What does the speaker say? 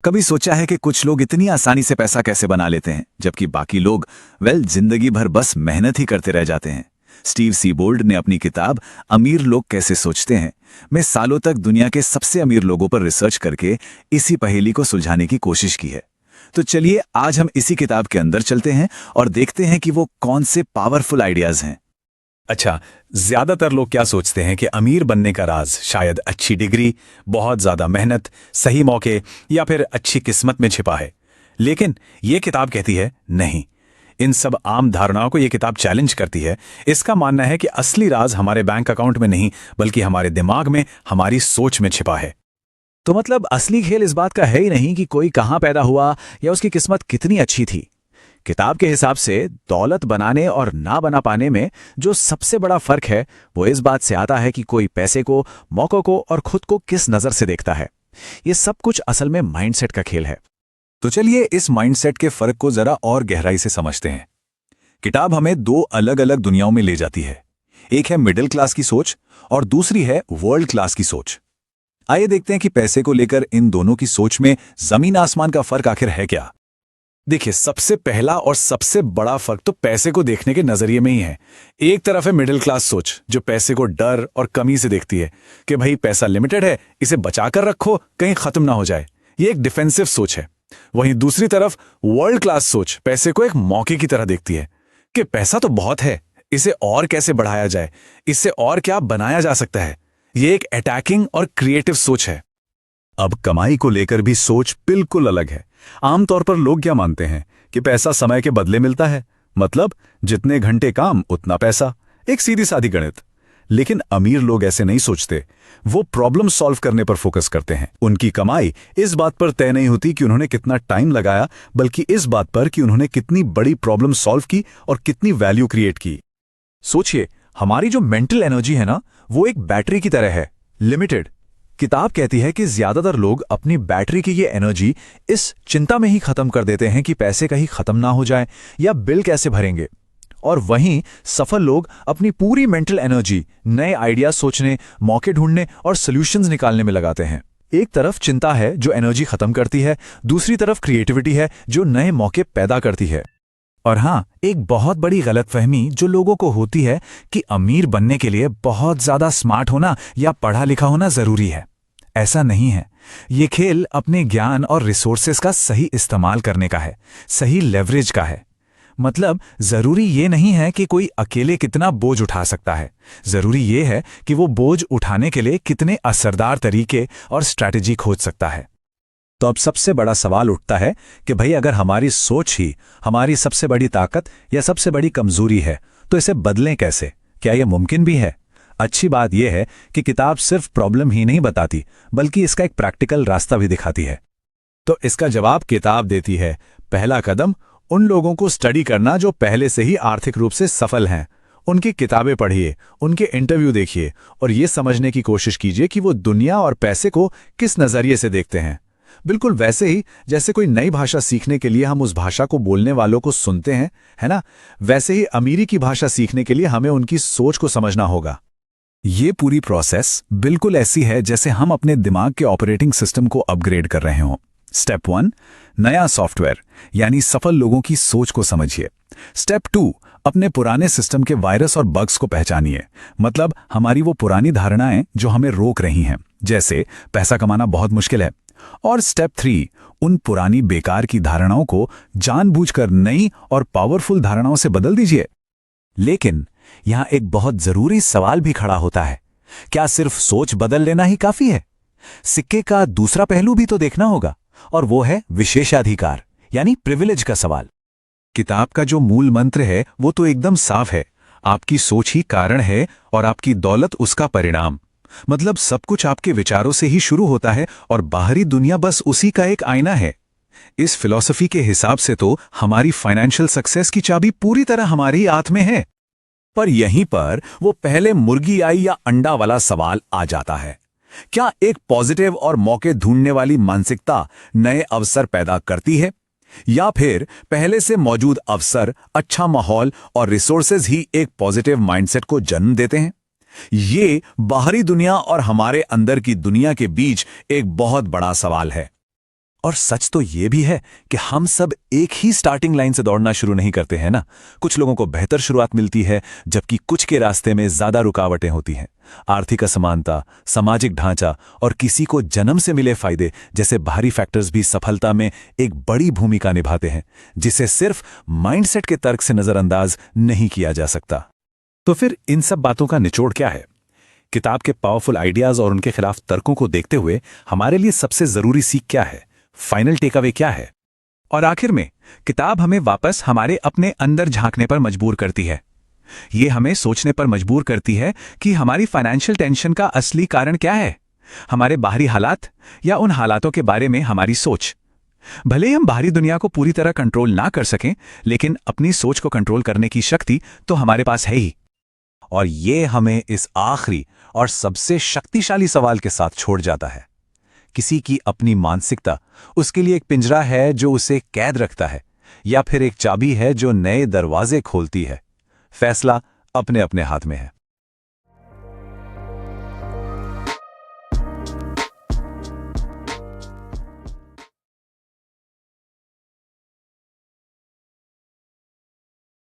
कभी सोचा है कि कुछ लोग इतनी आसानी से पैसा कैसे बना लेते हैं, जबकि बाकी लोग जिंदगी भर बस मेहनत ही करते रह जाते हैं। स्टीव सीबोल्ड ने अपनी किताब अमीर लोग कैसे सोचते हैं में सालों तक दुनिया के सबसे अमीर लोगों पर रिसर्च करके इसी पहेली को सुलझाने की कोशिश की है। तो चलिए आज हम इसी किताब के अंदर चलते हैं और देखते हैं कि वो कौन से पावरफुल आइडियाज हैं। अच्छा, ज्यादातर लोग क्या सोचते हैं कि अमीर बनने का राज शायद अच्छी डिग्री, बहुत ज्यादा मेहनत, सही मौके या फिर अच्छी किस्मत में छिपा है। लेकिन ये किताब कहती है नहीं। इन सब आम धारणाओं को ये किताब चैलेंज करती है। इसका मानना है कि असली राज हमारे बैंक अकाउंट में नहीं, बल्कि हमारे दिमाग में, हमारी सोच में छिपा है। तो मतलब असली खेल इस बात का है ही नहीं कि कोई कहां पैदा हुआ या उसकी किस्मत कितनी अच्छी थी। किताब के हिसाब से दौलत बनाने और ना बना पाने में जो सबसे बड़ा फर्क है वो इस बात से आता है कि कोई पैसे को, मौकों को और खुद को किस नजर से देखता है। ये सब कुछ असल में माइंडसेट का खेल है। तो चलिए इस माइंडसेट के फर्क को जरा और गहराई से समझते हैं। किताब हमें दो अलग अलग दुनियाओं में ले जाती है। एक है मिडिल क्लास की सोच और दूसरी है वर्ल्ड क्लास की सोच। आइए देखते हैं कि पैसे को लेकर इन दोनों की सोच में जमीन आसमान का फर्क आखिर है क्या। देखिए, सबसे पहला और सबसे बड़ा फर्क तो पैसे को देखने के नजरिए में ही है। एक तरफ है मिडिल क्लास सोच, जो पैसे को डर और कमी से देखती है कि भाई पैसा लिमिटेड है, इसे बचाकर रखो, कहीं खत्म ना हो जाए। ये एक डिफेंसिव सोच है। वहीं दूसरी तरफ वर्ल्ड क्लास सोच पैसे को एक मौके की तरह देखती है कि पैसा तो बहुत है, इसे और कैसे बढ़ाया जाए, इससे और क्या बनाया जा सकता है। ये एक अटैकिंग और क्रिएटिव सोच है। अब कमाई को लेकर भी सोच बिल्कुल अलग है। आमतौर पर लोग क्या मानते हैं कि पैसा समय के बदले मिलता है, मतलब जितने घंटे काम उतना पैसा, एक सीधी सादी गणित। लेकिन अमीर लोग ऐसे नहीं सोचते। वो प्रॉब्लम सॉल्व करने पर फोकस करते हैं। उनकी कमाई इस बात पर तय नहीं होती कि उन्होंने कितना टाइम लगाया, बल्कि इस बात पर कि उन्होंने कितनी बड़ी प्रॉब्लम सॉल्व की और कितनी वैल्यू क्रिएट की। सोचिए, हमारी जो मेंटल एनर्जी है ना, वो एक बैटरी की तरह है, लिमिटेड। किताब कहती है कि ज्यादातर लोग अपनी बैटरी की ये एनर्जी इस चिंता में ही खत्म कर देते हैं कि पैसे कहीं खत्म ना हो जाए या बिल कैसे भरेंगे। और वहीं सफल लोग अपनी पूरी मेंटल एनर्जी नए आइडिया सोचने, मौके ढूंढने और सॉल्यूशंस निकालने में लगाते हैं। एक तरफ चिंता है जो एनर्जी खत्म करती है, दूसरी तरफ क्रिएटिविटी है जो नए मौके पैदा करती है। और हाँ, एक बहुत बड़ी गलतफहमी जो लोगों को होती है कि अमीर बनने के लिए बहुत ज्यादा स्मार्ट होना या पढ़ा लिखा होना जरूरी है। ऐसा नहीं है। ये खेल अपने ज्ञान और रिसोर्सेस का सही इस्तेमाल करने का है, सही लेवरेज का है। मतलब जरूरी ये नहीं है कि कोई अकेले कितना बोझ उठा सकता है, जरूरी ये है कि वो बोझ उठाने के लिए कितने असरदार तरीके और स्ट्रैटेजी खोज सकता है। तो अब सबसे बड़ा सवाल उठता है कि भाई, अगर हमारी सोच ही हमारी सबसे बड़ी ताकत या सबसे बड़ी कमजोरी है, तो इसे बदलें कैसे? क्या यह मुमकिन भी है? अच्छी बात यह है कि किताब सिर्फ प्रॉब्लम ही नहीं बताती, बल्कि इसका एक प्रैक्टिकल रास्ता भी दिखाती है। तो इसका जवाब किताब देती है। पहला कदम उन लोगों को स्टडी करना जो पहले से ही आर्थिक रूप से सफल हैं। उनकी किताबें पढ़िए, उनके इंटरव्यू देखिए और ये समझने की कोशिश कीजिए कि वो दुनिया और पैसे को किस नजरिए से देखते हैं। बिल्कुल वैसे ही जैसे कोई नई भाषा सीखने के लिए हम उस भाषा को बोलने वालों को सुनते हैं, है ना? वैसे ही अमीरी की भाषा सीखने के लिए हमें उनकी सोच को समझना होगा। ये पूरी प्रोसेस बिल्कुल ऐसी है जैसे हम अपने दिमाग के ऑपरेटिंग सिस्टम को अपग्रेड कर रहे हों। स्टेप 1, नया सॉफ्टवेयर यानी सफल लोगों की सोच को समझिए। स्टेप 2, अपने पुराने सिस्टम के वायरस और बग्स को पहचानिए, मतलब हमारी वो पुरानी धारणाएं जो हमें रोक रही हैं, जैसे पैसा कमाना बहुत मुश्किल है। और स्टेप 3, उन पुरानी बेकार की धारणाओं को जानबूझकर नई और पावरफुल धारणाओं से बदल दीजिए। लेकिन यहां एक बहुत जरूरी सवाल भी खड़ा होता है। क्या सिर्फ सोच बदल लेना ही काफी है? सिक्के का दूसरा पहलू भी तो देखना होगा, और वो है विशेषाधिकार यानी प्रिविलेज का सवाल। किताब का जो मूल मंत्र है वो तो एकदम साफ है। आपकी सोच ही कारण है और आपकी दौलत उसका परिणाम। मतलब सब कुछ आपके विचारों से ही शुरू होता है और बाहरी दुनिया बस उसी का एक आईना है। इस फिलॉसफी के हिसाब से तो हमारी फाइनेंशियल सक्सेस की चाबी पूरी तरह हमारे ही हाथ में है। पर यहीं पर वो पहले मुर्गी आई या अंडा वाला सवाल आ जाता है। क्या एक पॉजिटिव और मौके ढूंढने वाली मानसिकता नए अवसर पैदा करती है, या फिर पहले से मौजूद अवसर, अच्छा माहौल और रिसोर्सेज ही एक पॉजिटिव माइंडसेट को जन्म देते हैं? ये बाहरी दुनिया और हमारे अंदर की दुनिया के बीच एक बहुत बड़ा सवाल है। और सच तो ये भी है कि हम सब एक ही स्टार्टिंग लाइन से दौड़ना शुरू नहीं करते हैं ना। कुछ लोगों को बेहतर शुरुआत मिलती है, जबकि कुछ के रास्ते में ज्यादा रुकावटें होती हैं। आर्थिक असमानता, सामाजिक ढांचा और किसी को जन्म से मिले फायदे जैसे बाहरी फैक्टर्स भी सफलता में एक बड़ी भूमिका निभाते हैं, जिसे सिर्फ माइंडसेट के तर्क से नजरअंदाज नहीं किया जा सकता। तो फिर इन सब बातों का निचोड़ क्या है? किताब के पावरफुल आइडियाज और उनके खिलाफ तर्कों को देखते हुए हमारे लिए सबसे जरूरी सीख क्या है? फाइनल टेकअवे क्या है? और आखिर में किताब हमें वापस हमारे अपने अंदर झांकने पर मजबूर करती है। ये हमें सोचने पर मजबूर करती है कि हमारी फाइनेंशियल टेंशन का असली कारण क्या है, हमारे बाहरी हालात या उन हालातों के बारे में हमारी सोच। भले ही हम बाहरी दुनिया को पूरी तरह कंट्रोल ना कर सकें, लेकिन अपनी सोच को कंट्रोल करने की शक्ति तो हमारे पास है ही। और ये हमें इस आखिरी और सबसे शक्तिशाली सवाल के साथ छोड़ जाता है। किसी की अपनी मानसिकता उसके लिए एक पिंजरा है जो उसे कैद रखता है, या फिर एक चाबी है जो नए दरवाजे खोलती है? फैसला अपने अपने हाथ में है।